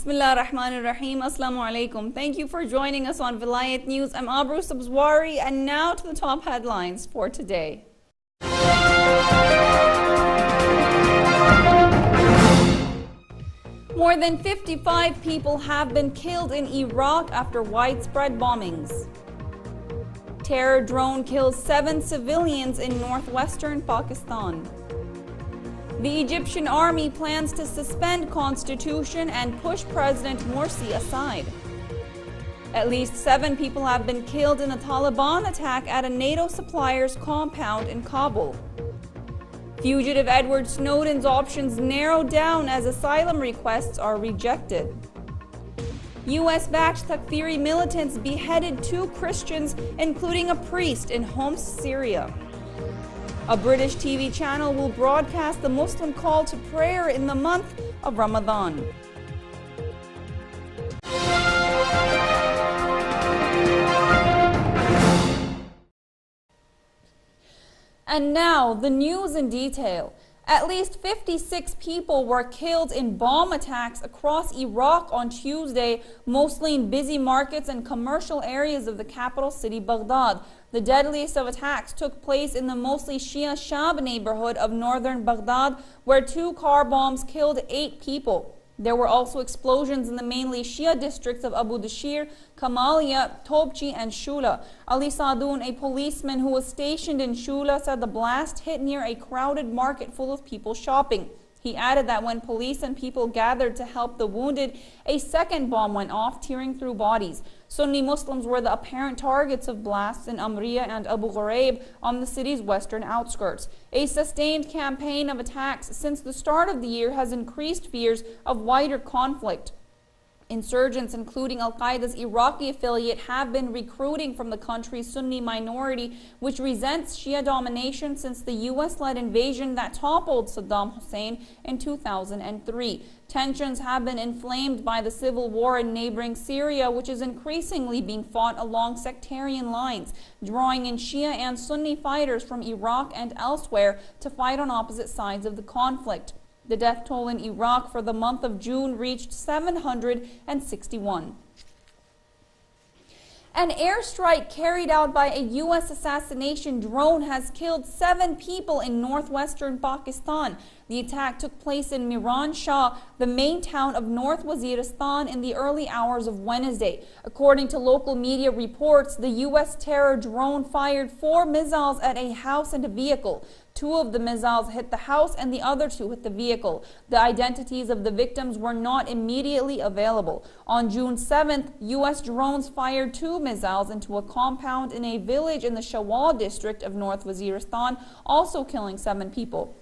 Bismillah ar-Rahman ar-Rahim. Assalamu alaikum. Thank you for joining us on Velayat News. I'm Abroo Sabzwari, and now to the top headlines for today. More than 55 people have been killed in Iraq after widespread bombings. Terror drone kills 7 civilians in northwestern Pakistan. The Egyptian army plans to suspend constitution and push President Morsi aside. At least 7 people have been killed in a Taliban attack at a NATO supplier's compound in Kabul. Fugitive Edward Snowden's options narrow down as asylum requests are rejected. US-backed Takfiri militants beheaded 2 Christians, including a priest, in Homs, Syria. A British TV channel will broadcast the Muslim call to prayer in the month of Ramadan. And now, the news in detail. At least 56 people were killed in bomb attacks across Iraq on Tuesday, mostly in busy markets and commercial areas of the capital city, Baghdad. The deadliest of attacks took place in the mostly Shia Shab neighborhood of northern Baghdad, where 2 car bombs killed 8 people. There were also explosions in the mainly Shia districts of Abu Dashir, Kamalia, Tobchi, and Shula. Ali Sadoun, a policeman who was stationed in Shula, said the blast hit near a crowded market full of people shopping. He added that when police and people gathered to help the wounded, a second bomb went off, tearing through bodies. Sunni Muslims were the apparent targets of blasts in Amriya and Abu Ghraib on the city's western outskirts. A sustained campaign of attacks since the start of the year has increased fears of wider conflict. Insurgents, including Al-Qaeda's Iraqi affiliate, have been recruiting from the country's Sunni minority, which resents Shia domination since the U.S.-led invasion that toppled Saddam Hussein in 2003. Tensions have been inflamed by the civil war in neighboring Syria, which is increasingly being fought along sectarian lines, drawing in Shia and Sunni fighters from Iraq and elsewhere to fight on opposite sides of the conflict. The death toll in Iraq for the month of June reached 761. An airstrike carried out by a U.S. assassination drone has killed 7 people in northwestern Pakistan. The attack took place in Miran Shah, the main town of North Waziristan, in the early hours of Wednesday. According to local media reports, the U.S. terror drone fired 4 missiles at a house and a vehicle. 2 of the missiles hit the house and the other 2 hit the vehicle. The identities of the victims were not immediately available. On June 7th, U.S. drones fired 2 missiles into a compound in a village in the Shawal district of North Waziristan, also killing 7 people.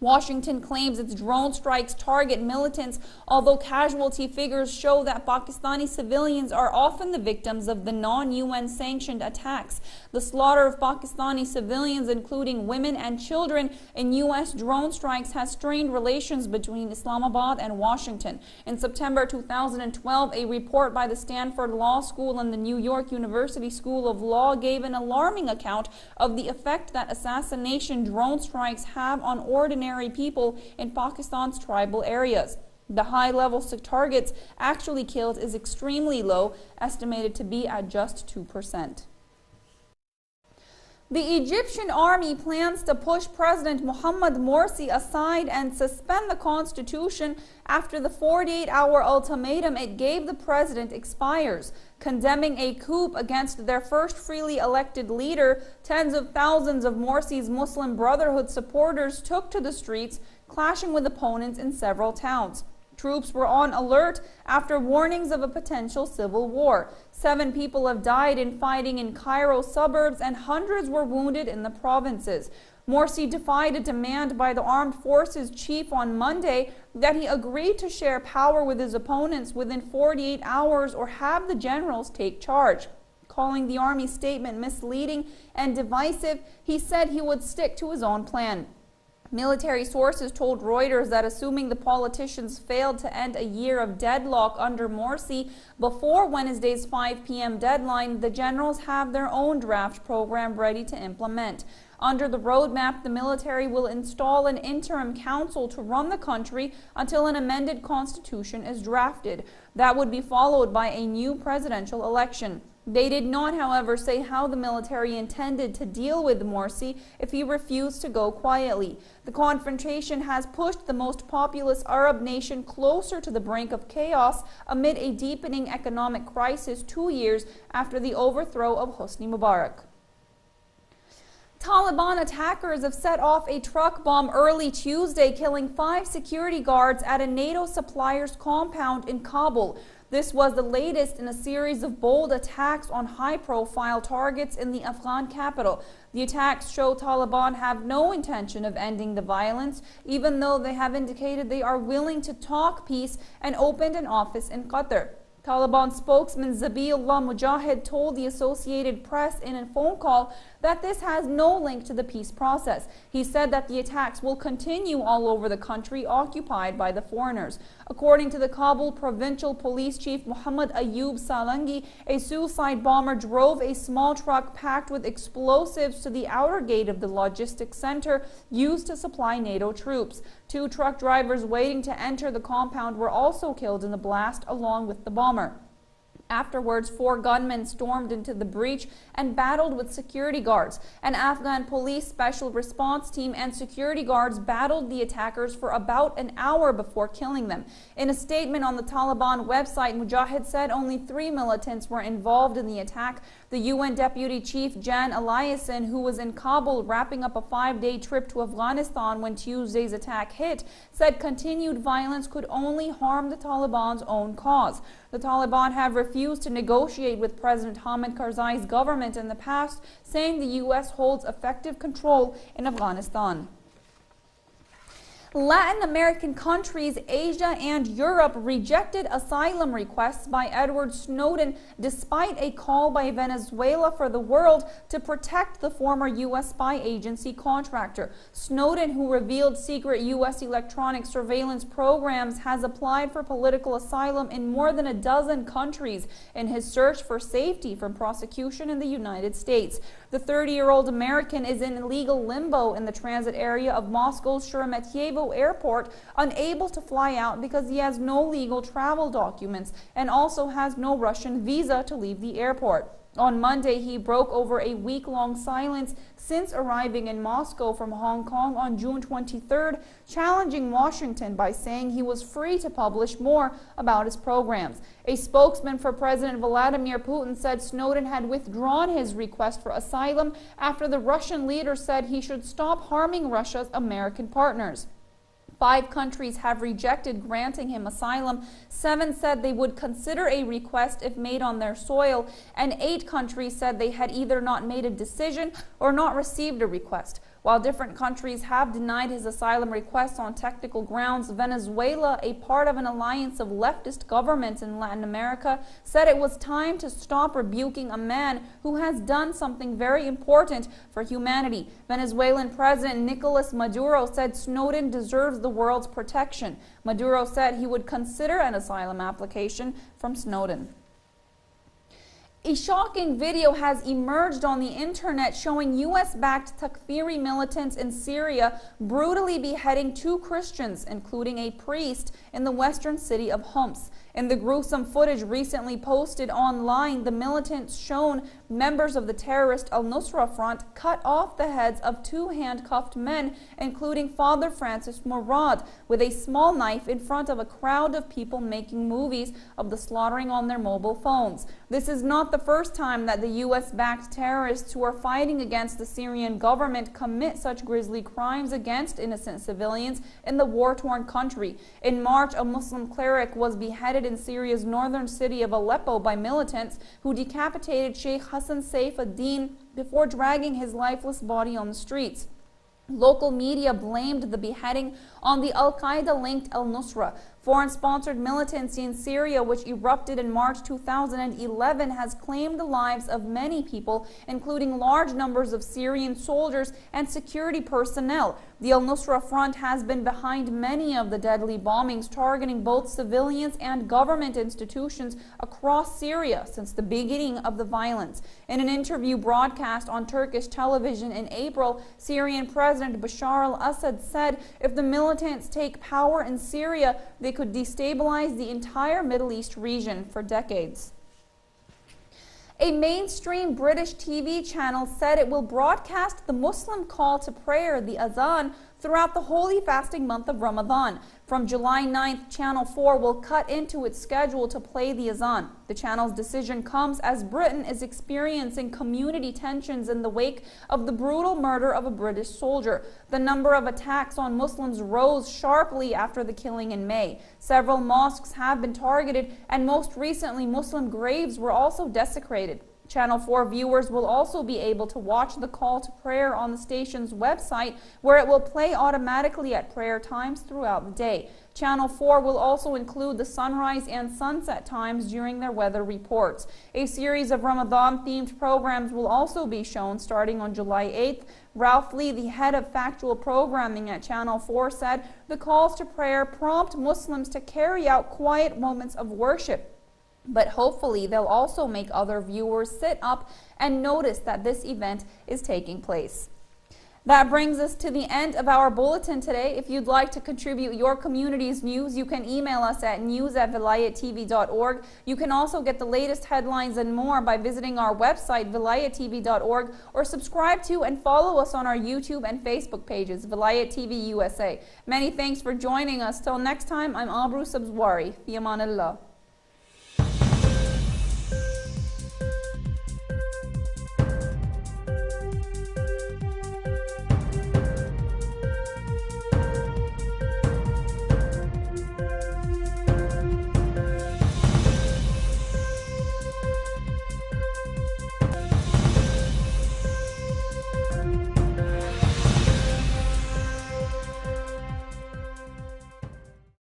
Washington claims its drone strikes target militants, although casualty figures show that Pakistani civilians are often the victims of the non-UN sanctioned attacks. The slaughter of Pakistani civilians, including women and children, in U.S. drone strikes has strained relations between Islamabad and Washington. In September 2012, a report by the Stanford Law School and the New York University School of Law gave an alarming account of the effect that assassination drone strikes have on ordinary people in Pakistan's tribal areas. The high-level targets actually killed is extremely low, estimated to be at just 2%. The Egyptian army plans to push President Mohamed Morsi aside and suspend the constitution after the 48-hour ultimatum it gave the president expires. Condemning a coup against their first freely elected leader, tens of thousands of Morsi's Muslim Brotherhood supporters took to the streets, clashing with opponents in several towns. Troops were on alert after warnings of a potential civil war. 7 people have died in fighting in Cairo suburbs and hundreds were wounded in the provinces. Morsi defied a demand by the armed forces chief on Monday that he agreed to share power with his opponents within 48 hours or have the generals take charge. Calling the army statement misleading and divisive, he said he would stick to his own plan. Military sources told Reuters that assuming the politicians failed to end a year of deadlock under Morsi before Wednesday's 5 p.m. deadline, the generals have their own draft program ready to implement. Under the roadmap, the military will install an interim council to run the country until an amended constitution is drafted. That would be followed by a new presidential election. They did not, however, say how the military intended to deal with Morsi if he refused to go quietly. The confrontation has pushed the most populous Arab nation closer to the brink of chaos amid a deepening economic crisis 2 years after the overthrow of Hosni Mubarak. Taliban attackers have set off a truck bomb early Tuesday, killing 5 security guards at a NATO supplier's compound in Kabul. This was the latest in a series of bold attacks on high-profile targets in the Afghan capital. The attacks show Taliban have no intention of ending the violence, even though they have indicated they are willing to talk peace and opened an office in Qatar. Taliban spokesman Zabiullah Mujahid told the Associated Press in a phone call that this has no link to the peace process. He said that the attacks will continue all over the country occupied by the foreigners. According to the Kabul provincial police chief Muhammad Ayub Salangi, a suicide bomber drove a small truck packed with explosives to the outer gate of the logistics center used to supply NATO troops. 2 truck drivers waiting to enter the compound were also killed in the blast along with the bomber. Afterwards, 4 gunmen stormed into the breach and battled with security guards. An Afghan police special response team and security guards battled the attackers for about an hour before killing them. In a statement on the Taliban website, Mujahid said only 3 militants were involved in the attack. The UN Deputy Chief Jan Eliasson, who was in Kabul wrapping up a 5-day trip to Afghanistan when Tuesday's attack hit, said continued violence could only harm the Taliban's own cause. The Taliban have refused to negotiate with President Hamid Karzai's government in the past, saying the U.S. holds effective control in Afghanistan. Latin American countries, Asia and Europe rejected asylum requests by Edward Snowden despite a call by Venezuela for the world to protect the former U.S. spy agency contractor. Snowden, who revealed secret U.S. electronic surveillance programs, has applied for political asylum in more than a dozen countries in his search for safety from prosecution in the United States. The 30-year-old American is in legal limbo in the transit area of Moscow's Sheremetyevo airport, unable to fly out because he has no legal travel documents and also has no Russian visa to leave the airport. On Monday, he broke over a week-long silence since arriving in Moscow from Hong Kong on June 23rd, challenging Washington by saying he was free to publish more about his programs. A spokesman for President Vladimir Putin said Snowden had withdrawn his request for asylum after the Russian leader said he should stop harming Russia's American partners. 5 countries have rejected granting him asylum. 7 said they would consider a request if made on their soil, and 8 countries said they had either not made a decision or not received a request. While different countries have denied his asylum requests on technical grounds, Venezuela, a part of an alliance of leftist governments in Latin America, said it was time to stop rebuking a man who has done something very important for humanity. Venezuelan President Nicolas Maduro said Snowden deserves the world's protection. Maduro said he would consider an asylum application from Snowden. A shocking video has emerged on the internet showing U.S.-backed Takfiri militants in Syria brutally beheading 2 Christians, including a priest, in the western city of Homs. In the gruesome footage recently posted online, the militants shown members of the terrorist al-Nusra Front cut off the heads of 2 handcuffed men, including Father Francis Murad, with a small knife in front of a crowd of people making movies of the slaughtering on their mobile phones. This is not the first time that the U.S.-backed terrorists who are fighting against the Syrian government commit such grisly crimes against innocent civilians in the war-torn country. In March, a Muslim cleric was beheaded in Syria's northern city of Aleppo by militants who decapitated Sheikh Hassan Saif ad-Din before dragging his lifeless body on the streets. Local media blamed the beheading on the al-Qaeda-linked al-Nusra. Foreign-sponsored militancy in Syria, which erupted in March 2011, has claimed the lives of many people, including large numbers of Syrian soldiers and security personnel. The al-Nusra Front has been behind many of the deadly bombings targeting both civilians and government institutions across Syria since the beginning of the violence. In an interview broadcast on Turkish television in April, Syrian President Bashar al-Assad said if the militants take power in Syria, they could destabilize the entire Middle East region for decades. A mainstream British TV channel said it will broadcast the Muslim call to prayer, the Adhaan, throughout the holy fasting month of Ramadan. From July 9th, Channel 4 will cut into its schedule to play the Adhaan. The channel's decision comes as Britain is experiencing community tensions in the wake of the brutal murder of a British soldier. The number of attacks on Muslims rose sharply after the killing in May. Several mosques have been targeted, and most recently, Muslim graves were also desecrated. Channel 4 viewers will also be able to watch the call to prayer on the station's website, where it will play automatically at prayer times throughout the day. Channel 4 will also include the sunrise and sunset times during their weather reports. A series of Ramadan-themed programs will also be shown starting on July 8th. Ralph Lee, the head of factual programming at Channel 4, said the calls to prayer prompt Muslims to carry out quiet moments of worship. But hopefully they'll also make other viewers sit up and notice that this event is taking place. That brings us to the end of our bulletin today. If you'd like to contribute your community's news, you can email us at news@VelayatTV.org. You can also get the latest headlines and more by visiting our website, VelayatTV.org, or subscribe to and follow us on our YouTube and Facebook pages, Velayat TV USA. Many thanks for joining us. Till next time, I'm Abroo Sabzwari. Fi amanillah.